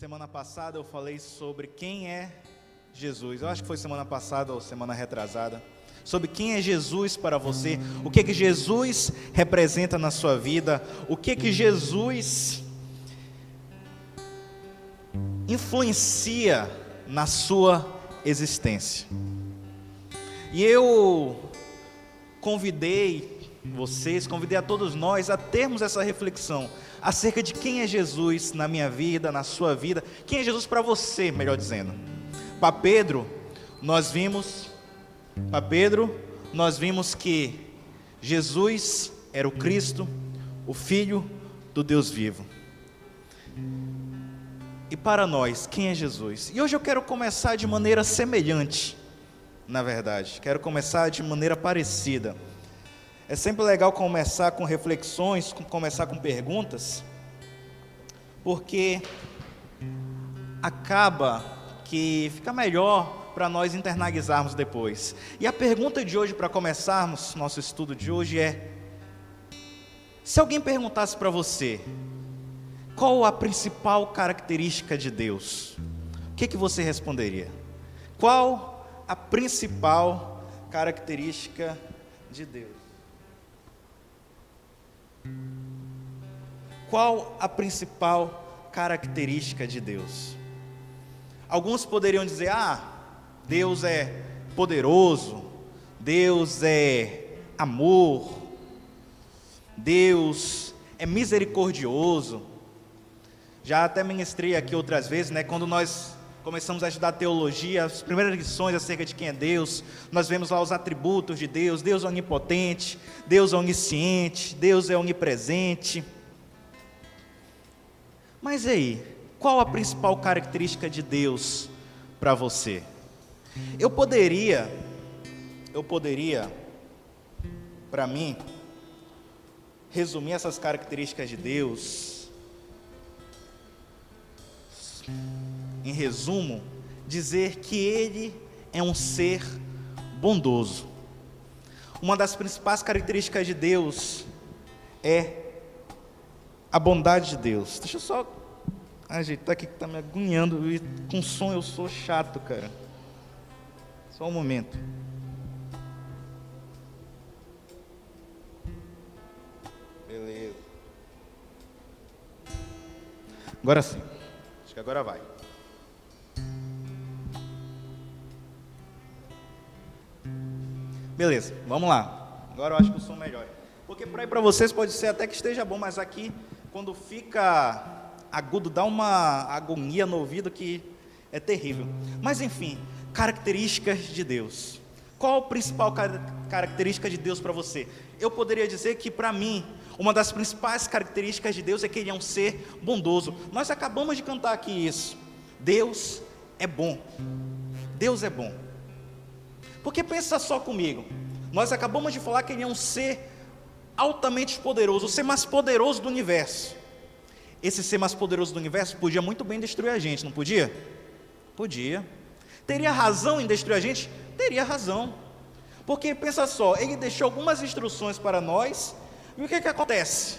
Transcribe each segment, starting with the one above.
Semana passada eu falei sobre quem é Jesus. Eu acho que foi semana passada ou semana retrasada. Sobre quem é Jesus para você. O que Jesus representa na sua vida. O que Jesus influencia na sua existência. E eu convidei a todos nós a termos essa reflexão acerca de quem é Jesus na minha vida, na sua vida. Quem é Jesus para você, melhor dizendo. Para Pedro, nós vimos que Jesus era o Cristo, o Filho do Deus vivo. E para nós, quem é Jesus? E hoje eu quero começar de maneira semelhante, na verdade. Quero começar de maneira parecida. É sempre legal começar com reflexões, começar com perguntas, porque acaba que fica melhor para nós internalizarmos depois. E a pergunta de hoje, para começarmos nosso estudo de hoje é: se alguém perguntasse para você, qual a principal característica de Deus? O que você responderia? Qual a principal característica de Deus? Qual a principal característica de Deus? Alguns poderiam dizer: Deus é poderoso, Deus é amor, Deus é misericordioso. Já até ministrei aqui outras vezes, quando nós começamos a estudar teologia, as primeiras lições acerca de quem é Deus, nós vemos lá os atributos de Deus. Deus é onipotente, Deus é onisciente, Deus é onipresente. Mas e aí, qual a principal característica de Deus para você? Eu poderia, para mim, resumir essas características de Deus, em resumo, dizer que Ele é um ser bondoso. Uma das principais características de Deus é a bondade de Deus. Deixa eu só ajeitar aqui que está me agoniando, e com som eu sou chato, cara. Só um momento. Beleza. Agora sim. Acho que agora vai. Beleza, vamos lá. Agora eu acho que o som melhora. Porque por aí para vocês pode ser até que esteja bom, mas aqui, quando fica agudo, dá uma agonia no ouvido que é terrível. Mas enfim, características de Deus. Qual a principal característica de Deus para você? Eu poderia dizer que para mim, uma das principais características de Deus é que Ele é um ser bondoso. Nós acabamos de cantar aqui isso. Deus é bom. Deus é bom. Porque pensa só comigo. Nós acabamos de falar que Ele é um ser altamente poderoso, o ser mais poderoso do universo. Esse ser mais poderoso do universo podia muito bem destruir a gente, não podia? Podia. Teria razão em destruir a gente? Teria razão. Porque pensa só, Ele deixou algumas instruções para nós. E o que acontece?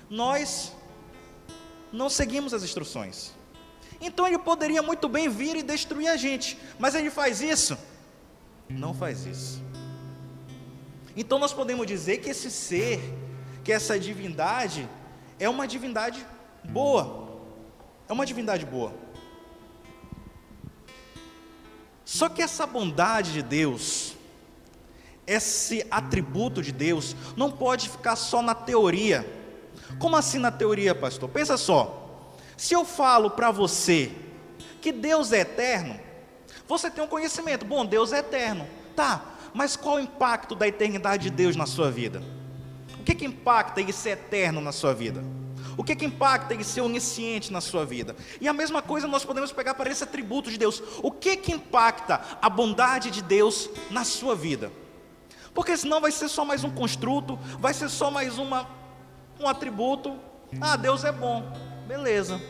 Nós não seguimos as instruções. Então Ele poderia muito bem vir e destruir a gente. Mas Ele faz isso? Não faz isso. Então nós podemos dizer que esse ser, que essa divindade, é uma divindade boa. É uma divindade boa. Só que essa bondade de Deus, esse atributo de Deus, não pode ficar só na teoria. Como assim na teoria, pastor? Pensa só, se eu falo para você que Deus é eterno, você tem um conhecimento: bom, Deus é eterno, tá, mas qual o impacto da eternidade de Deus na sua vida? O que impacta Ele ser eterno na sua vida? O que impacta Ele ser onisciente na sua vida? E a mesma coisa nós podemos pegar para esse atributo de Deus. O que impacta a bondade de Deus na sua vida? Porque senão vai ser só mais um construto, vai ser só mais um atributo. Deus é bom, beleza.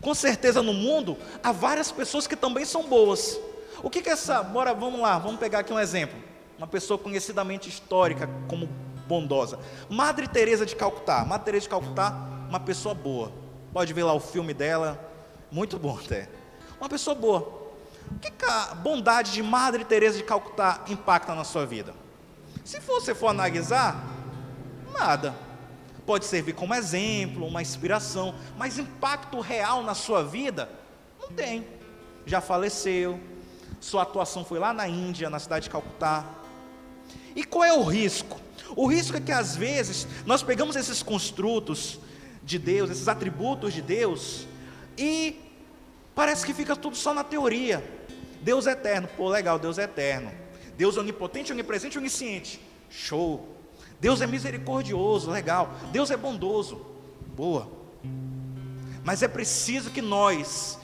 Com certeza no mundo há várias pessoas que também são boas. O que essa, vamos lá, vamos pegar aqui um exemplo. Uma pessoa conhecidamente histórica como bondosa, Madre Teresa de Calcutá. Madre Teresa de Calcutá, uma pessoa boa, pode ver lá o filme dela, muito bom até. Uma pessoa boa. O que a bondade de Madre Teresa de Calcutá impacta na sua vida? Se você for analisar, nada. Pode servir como exemplo, uma inspiração, mas impacto real na sua vida, não tem. Já faleceu, sua atuação foi lá na Índia, na cidade de Calcutá. E qual é o risco? O risco é que às vezes nós pegamos esses construtos de Deus, esses atributos de Deus, e parece que fica tudo só na teoria. Deus é eterno, pô, legal, Deus é eterno. Deus é onipotente, onipresente, onisciente, show. Deus é misericordioso, legal. Deus é bondoso, boa. Mas é preciso que nós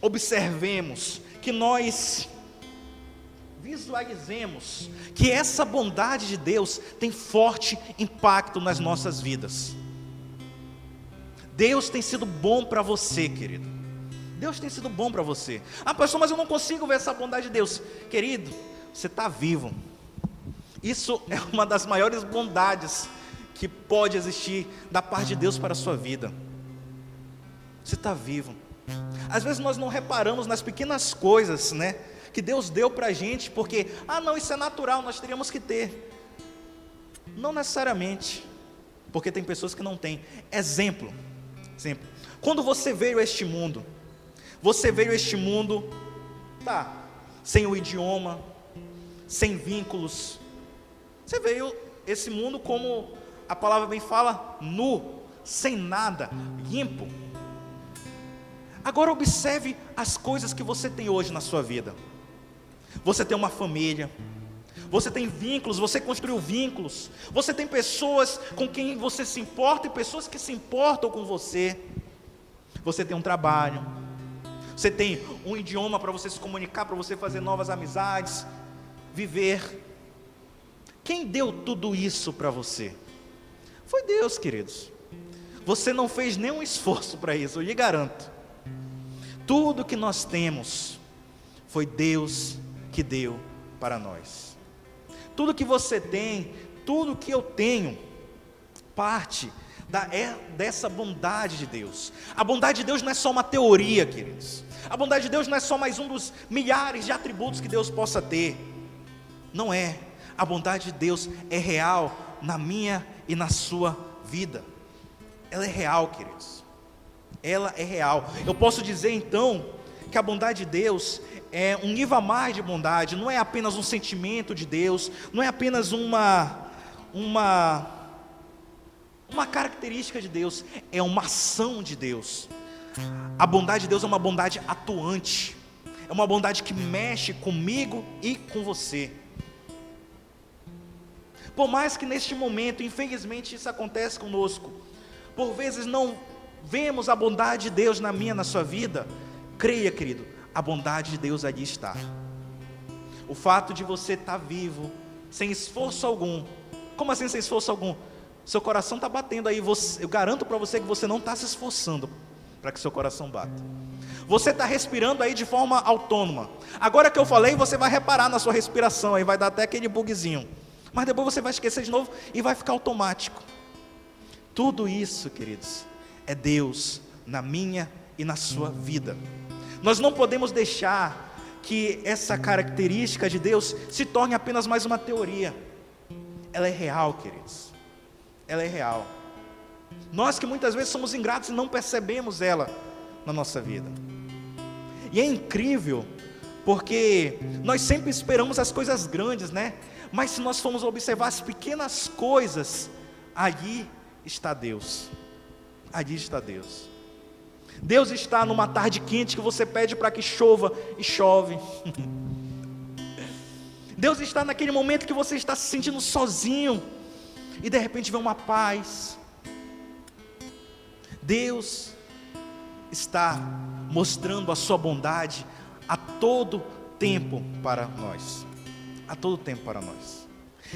observemos, que nós visualizemos que essa bondade de Deus tem forte impacto nas nossas vidas. Deus tem sido bom para você, querido. Deus tem sido bom para você. Ah, pastor, mas eu não consigo ver essa bondade de Deus. Querido, você está vivo. Isso é uma das maiores bondades que pode existir da parte de Deus para a sua vida. Você está vivo. Às vezes nós não reparamos nas pequenas coisas, né, que Deus deu para a gente, porque, não, isso é natural, nós teríamos que ter. Não necessariamente, porque tem pessoas que não têm. Exemplo, quando você veio a este mundo, sem o idioma, sem vínculos. Você veio esse mundo, como a palavra bem fala, nu, sem nada, limpo. Agora observe as coisas que você tem hoje na sua vida. Você tem uma família, você tem vínculos, você construiu vínculos, você tem pessoas com quem você se importa e pessoas que se importam com você. Você tem um trabalho, você tem um idioma para você se comunicar, para você fazer novas amizades, viver. Quem deu tudo isso para você? Foi Deus, queridos. Você não fez nenhum esforço para isso, eu lhe garanto. Tudo que nós temos foi Deus que deu para nós. Tudo que você tem, tudo que eu tenho, parte dessa bondade de Deus. A bondade de Deus não é só uma teoria, queridos. A bondade de Deus não é só mais um dos milhares de atributos que Deus possa ter. Não é. A bondade de Deus é real na minha e na sua vida. Ela é real, queridos. Ela é real. Eu posso dizer então que a bondade de Deus é um nível a mais de bondade. Não é apenas um sentimento de Deus, não é apenas uma característica de Deus, é uma ação de Deus. A bondade de Deus é uma bondade atuante, é uma bondade que mexe comigo e com você. Por mais que neste momento, infelizmente, isso acontece conosco, por vezes não vemos a bondade de Deus na minha, na sua vida, creia, querido, a bondade de Deus ali está. O fato de você estar vivo, sem esforço algum. Como assim sem esforço algum? Seu coração está batendo aí, eu garanto para você que você não está se esforçando para que seu coração bata. Você está respirando aí de forma autônoma. Agora que eu falei, você vai reparar na sua respiração, aí vai dar até aquele bugzinho. Mas depois você vai esquecer de novo e vai ficar automático. Tudo isso, queridos, é Deus na minha e na sua vida. Nós não podemos deixar que essa característica de Deus se torne apenas mais uma teoria. Ela é real, queridos. Ela é real. Nós que muitas vezes somos ingratos e não percebemos ela na nossa vida. E é incrível, porque nós sempre esperamos as coisas grandes, né? Mas se nós formos observar as pequenas coisas, ali está Deus. Ali está Deus. Deus está numa tarde quente que você pede para que chova e chove. Deus está naquele momento que você está se sentindo sozinho e de repente vem uma paz. Deus está mostrando a sua bondade a todo tempo para nós. A todo tempo para nós.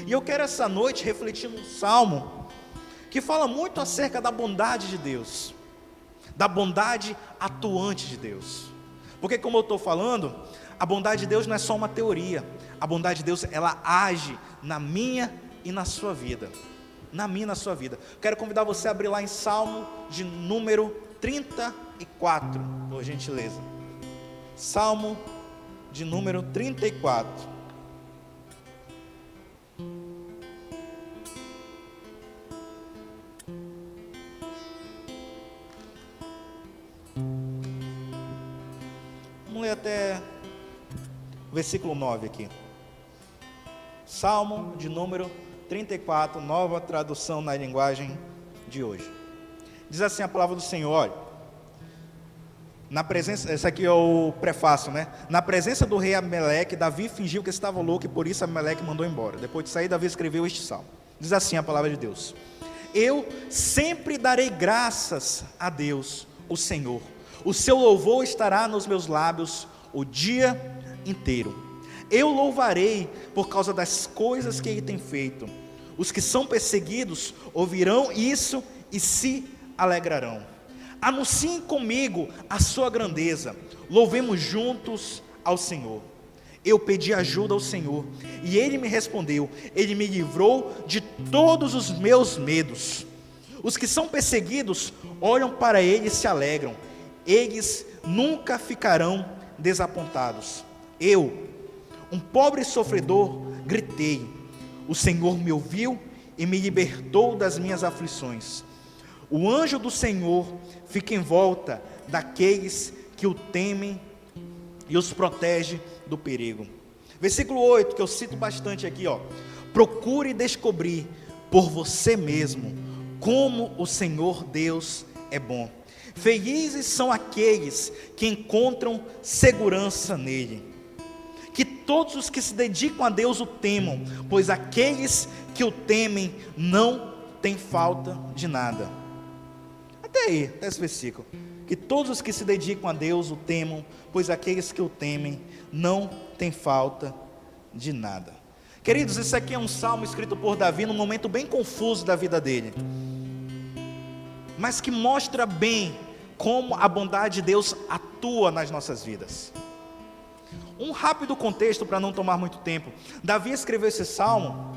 E eu quero essa noite refletir num salmo que fala muito acerca da bondade de Deus, da bondade atuante de Deus. Porque, como eu estou falando, a bondade de Deus não é só uma teoria. A bondade de Deus, ela age na minha e na sua vida. Na minha e na sua vida. Quero convidar você a abrir lá em Salmo de número 34, por gentileza. Salmo de número 34. Vamos ler até o versículo 9 aqui. Salmo de número 34, nova tradução na linguagem de hoje. Diz assim a palavra do Senhor, olha, na presença, esse aqui é o prefácio, né? Na presença do rei Abimeleque, Davi fingiu que estava louco e por isso Abimeleque mandou embora. Depois de sair, Davi escreveu este salmo. Diz assim a palavra de Deus: eu sempre darei graças a Deus, o Senhor. O seu louvor estará nos meus lábios o dia inteiro. Eu louvarei por causa das coisas que ele tem feito. Os que são perseguidos ouvirão isso e se alegrarão. Anunciem comigo a sua grandeza. Louvemos juntos ao Senhor. Eu pedi ajuda ao Senhor e Ele me respondeu. Ele me livrou de todos os meus medos. Os que são perseguidos olham para Ele e se alegram. Eles nunca ficarão desapontados. Eu, um pobre sofredor, gritei. O Senhor me ouviu e me libertou das minhas aflições. O anjo do Senhor fica em volta daqueles que o temem e os protege do perigo. Versículo 8, que eu cito bastante aqui, ó. Procure descobrir por você mesmo como o Senhor Deus é bom. Felizes são aqueles que encontram segurança nele. Que todos os que se dedicam a Deus o temam, pois aqueles que o temem não têm falta de nada. Até esse versículo. Que todos os que se dedicam a Deus o temam, pois aqueles que o temem não têm falta de nada. Queridos, esse aqui é um salmo escrito por Davi num momento bem confuso da vida dele, mas que mostra bem como a bondade de Deus atua nas nossas vidas. Um rápido contexto para não tomar muito tempo. Davi escreveu esse salmo,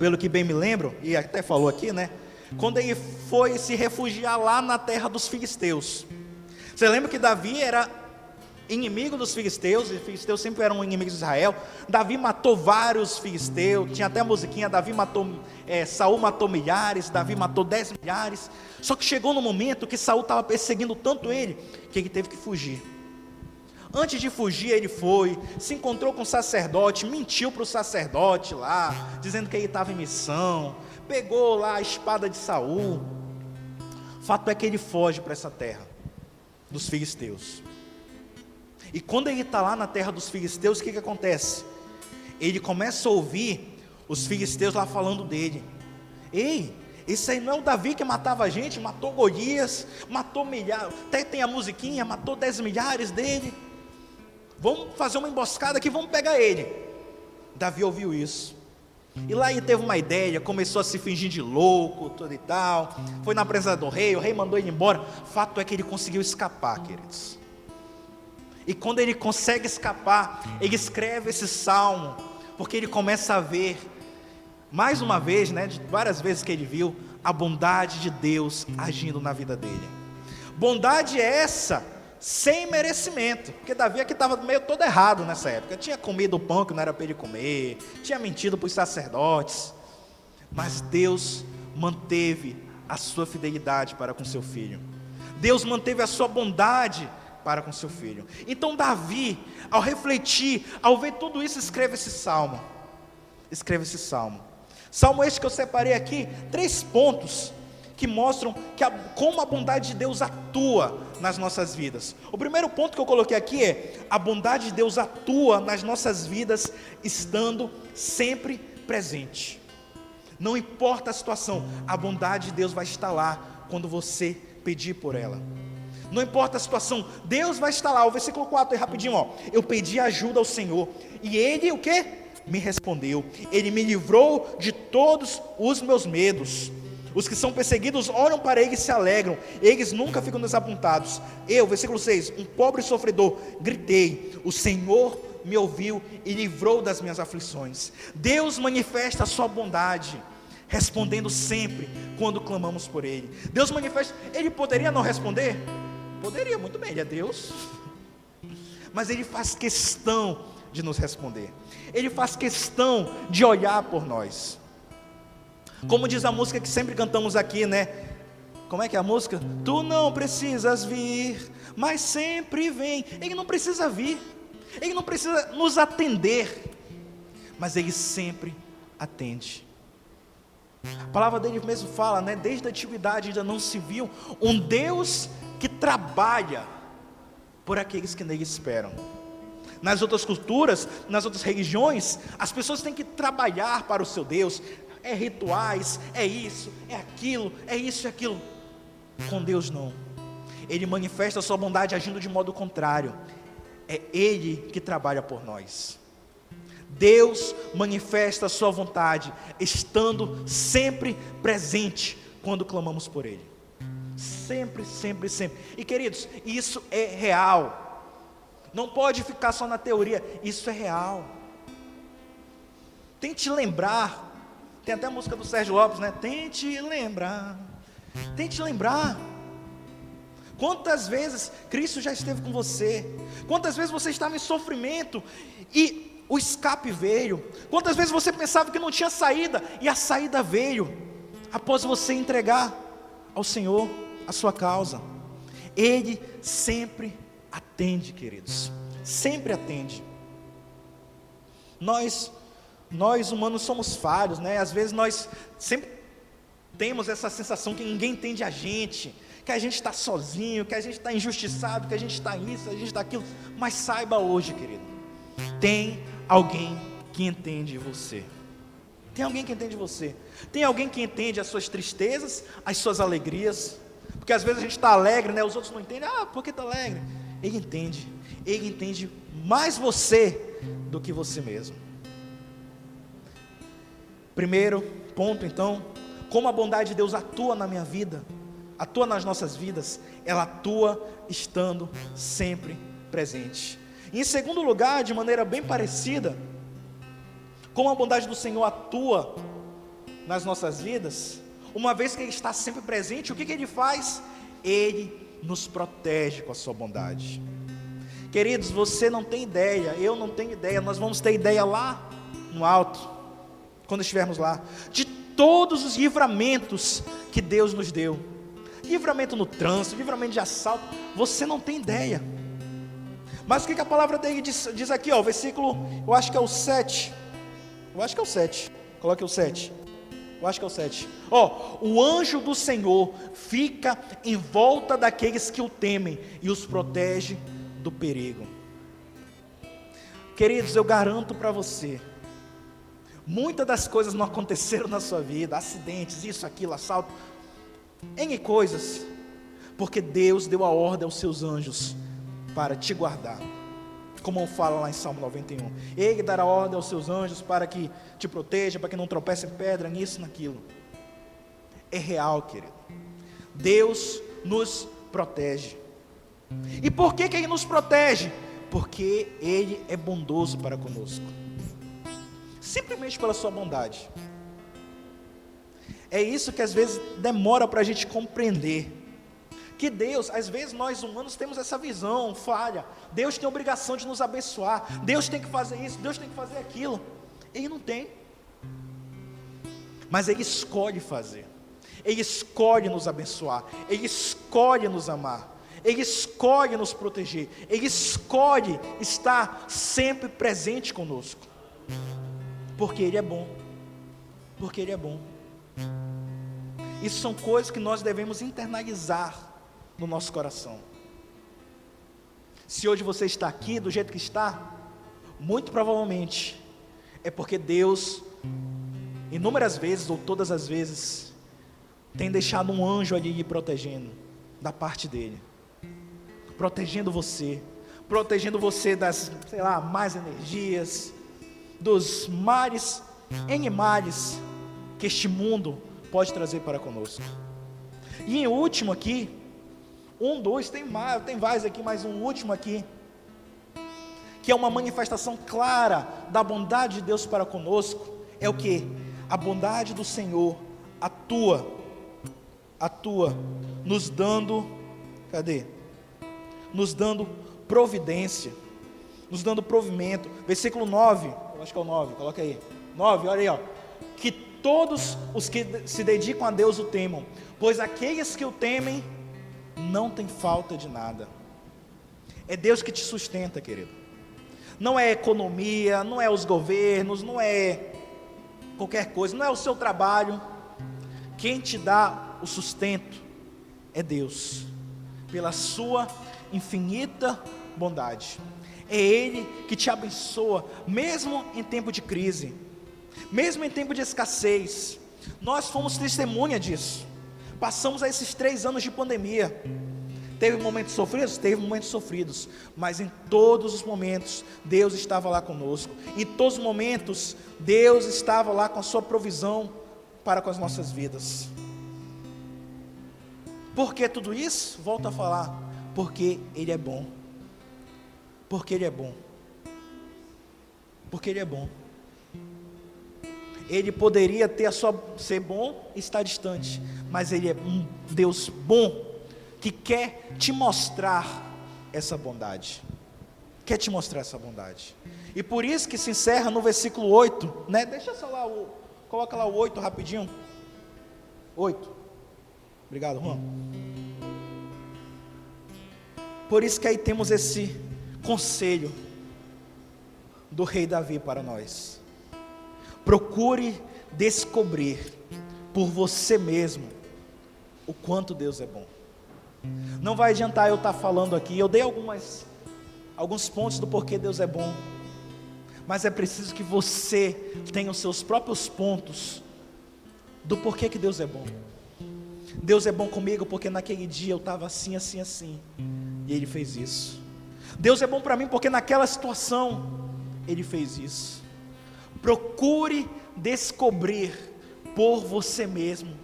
pelo que bem me lembro, e até falou aqui, né? Quando ele foi se refugiar lá na terra dos filisteus. Você lembra que Davi era inimigo dos filisteus, e os filisteus sempre eram inimigos de Israel. Davi matou vários filisteus, tinha até a musiquinha, Saul matou milhares, Davi matou 10 milhares. Só que chegou no momento que Saul estava perseguindo tanto ele, que ele teve que fugir. Antes de fugir, ele foi, se encontrou com o sacerdote, mentiu para o sacerdote lá, dizendo que ele estava em missão, pegou lá a espada de Saul. Fato é que ele foge para essa terra dos filisteus. E quando ele está lá na terra dos filisteus, o que acontece? Ele começa a ouvir os filisteus lá falando dele. Ei, esse aí não é o Davi que matava a gente, matou Golias, matou milhares, até tem a musiquinha, matou 10 milhares dele. Vamos fazer uma emboscada aqui, vamos pegar ele. Davi ouviu isso. E lá ele teve uma ideia, começou a se fingir de louco, tudo e tal. Foi na presença do rei, o rei mandou ele embora. Fato é que ele conseguiu escapar, queridos. E quando ele consegue escapar, ele escreve esse salmo, porque ele começa a ver, mais uma vez, né, de várias vezes que ele viu, a bondade de Deus agindo na vida dele. Bondade essa sem merecimento, porque Davi aqui estava meio todo errado nessa época. Tinha comido o pão que não era para ele comer, tinha mentido para os sacerdotes, mas Deus manteve a sua fidelidade para com seu filho. Deus manteve a sua bondade para com seu filho. Então Davi, ao refletir, ao ver tudo isso, escreve esse salmo. Salmo este que eu separei aqui, 3 pontos que mostram como a bondade de Deus atua nas nossas vidas. O primeiro ponto que eu coloquei aqui é: a bondade de Deus atua nas nossas vidas, estando sempre presente. Não importa a situação, a bondade de Deus vai estar lá quando você pedir por ela. Não importa a situação, Deus vai estar lá. O versículo 4 aí rapidinho, ó. Eu pedi ajuda ao Senhor e Ele o quê? Me respondeu. Ele me livrou de todos os meus medos. Os que são perseguidos olham para Ele e se alegram. Eles nunca ficam desapontados. Eu, versículo 6, um pobre sofredor, gritei. O Senhor me ouviu e livrou das minhas aflições. Deus manifesta a sua bondade respondendo sempre quando clamamos por Ele. Deus manifesta, Ele poderia não responder? Poderia, muito bem, Ele é Deus. Mas Ele faz questão de nos responder. Ele faz questão de olhar por nós. Como diz a música que sempre cantamos aqui, né? Como é que é a música? Tu não precisas vir, mas sempre vem. Ele não precisa vir, Ele não precisa nos atender, mas Ele sempre atende. A palavra dele mesmo fala, né? Desde a antiguidade ainda não se viu um Deus que trabalha por aqueles que nele esperam. Nas outras culturas, nas outras religiões, as pessoas têm que trabalhar para o seu Deus. É rituais, é isso, é aquilo, é isso e aquilo. Com Deus não. Ele manifesta a sua bondade agindo de modo contrário. É Ele que trabalha por nós. Deus manifesta a sua vontade, estando sempre presente quando clamamos por Ele. Sempre, sempre, sempre. E queridos, isso é real. Não pode ficar só na teoria, isso é real. Tente lembrar. Tem até a música do Sérgio Lopes, né? Tente lembrar. Tente lembrar. Quantas vezes Cristo já esteve com você? Quantas vezes você estava em sofrimento e o escape veio? Quantas vezes você pensava que não tinha saída e a saída veio após você entregar ao Senhor a sua causa? Ele sempre atende, queridos. Sempre atende. Nós humanos somos falhos, né? Às vezes nós sempre temos essa sensação que ninguém entende a gente, que a gente está sozinho, que a gente está injustiçado, que a gente está isso, a gente está aquilo. Mas saiba hoje, querido, tem alguém que entende você. Tem alguém que entende você. Tem alguém que entende as suas tristezas, as suas alegrias. Porque às vezes a gente está alegre, né? Os outros não entendem. Ah, por que está alegre? Ele entende. Ele entende mais você do que você mesmo. Primeiro ponto, então, como a bondade de Deus atua na minha vida, atua nas nossas vidas, ela atua estando sempre presente. E em segundo lugar, de maneira bem parecida, como a bondade do Senhor atua nas nossas vidas, uma vez que Ele está sempre presente, o que Ele faz? Ele nos protege com a sua bondade. Queridos, você não tem ideia, eu não tenho ideia, nós vamos ter ideia lá no alto, quando estivermos lá, de todos os livramentos que Deus nos deu. Livramento no trânsito, livramento de assalto, você não tem ideia. Mas o que a palavra dele diz aqui, ó, versículo, eu acho que é o 7. Coloque o 7. Eu acho que é o 7. Ó, o anjo do Senhor fica em volta daqueles que o temem e os protege do perigo. Queridos, eu garanto para você, muitas das coisas não aconteceram na sua vida, acidentes, isso, aquilo, assalto, N coisas, porque Deus deu a ordem aos seus anjos para te guardar, como fala lá em Salmo 91, Ele dará ordem aos seus anjos para que te proteja, para que não tropece em pedra, nisso, naquilo. É real, querido. Deus nos protege. E por que Ele nos protege? Porque Ele é bondoso para conosco, simplesmente pela sua bondade. É isso que às vezes demora para a gente compreender, que Deus, às vezes nós humanos temos essa visão falha, Deus tem a obrigação de nos abençoar, Deus tem que fazer isso, Deus tem que fazer aquilo. Ele não tem, mas Ele escolhe fazer, Ele escolhe nos abençoar, Ele escolhe nos amar, Ele escolhe nos proteger, Ele escolhe estar sempre presente conosco, porque Ele é bom, porque Ele é bom. Isso são coisas que nós devemos internalizar no nosso coração. Se hoje você está aqui do jeito que está, muito provavelmente é porque Deus, inúmeras vezes ou todas as vezes, tem deixado um anjo ali lhe protegendo, da parte dele, protegendo você das, más energias, dos males, N males que este mundo pode trazer para conosco. E em último aqui, tem vários aqui, mas um último aqui, que é uma manifestação clara da bondade de Deus para conosco, é o que? a bondade do Senhor atua, nos dando, nos dando providência, nos dando provimento. Versículo 9, eu acho que é o 9, coloca aí, 9, olha aí, ó. Que todos os que se dedicam a Deus o temam, pois aqueles que o temem não tem falta de nada. É Deus que te sustenta, querido. Não é economia, não é os governos, não é qualquer coisa, não é o seu trabalho. Quem te dá o sustento é Deus, pela sua infinita bondade. É Ele que te abençoa, mesmo em tempo de crise, mesmo em tempo de escassez. Nós fomos testemunha disso. Passamos esses 3 anos de pandemia. Teve momentos sofridos? Teve momentos sofridos, mas em todos os momentos, Deus estava lá conosco. Em todos os momentos, Deus estava lá com a sua provisão para com as nossas vidas. Por que tudo isso? Volto a falar, porque Ele é bom. Porque Ele é bom. Porque Ele é bom. Ele poderia ser bom e estar distante, mas Ele é um Deus bom, que quer te mostrar essa bondade. Quer te mostrar essa bondade. E por isso que se encerra no versículo 8, né? Deixa só lá, coloca lá o 8 rapidinho. 8. Obrigado, Juan. Por isso que aí temos esse conselho do rei Davi para nós. Procure descobrir por você mesmo o quanto Deus é bom. Não vai adiantar eu estar falando aqui, eu dei alguns pontos do porquê Deus é bom, mas é preciso que você tenha os seus próprios pontos do porquê que Deus é bom. Deus é bom comigo porque naquele dia eu estava assim, assim, assim, e Ele fez isso. Deus é bom para mim porque naquela situação Ele fez isso. Procure descobrir por você mesmo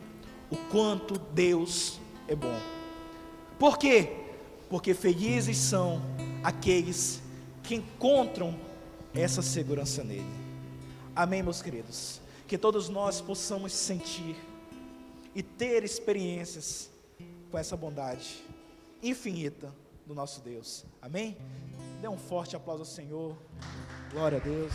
o quanto Deus é bom. Por quê? Porque felizes são aqueles que encontram essa segurança nele. Amém, meus queridos? Que todos nós possamos sentir e ter experiências com essa bondade infinita do nosso Deus. Amém? Dê um forte aplauso ao Senhor. Glória a Deus.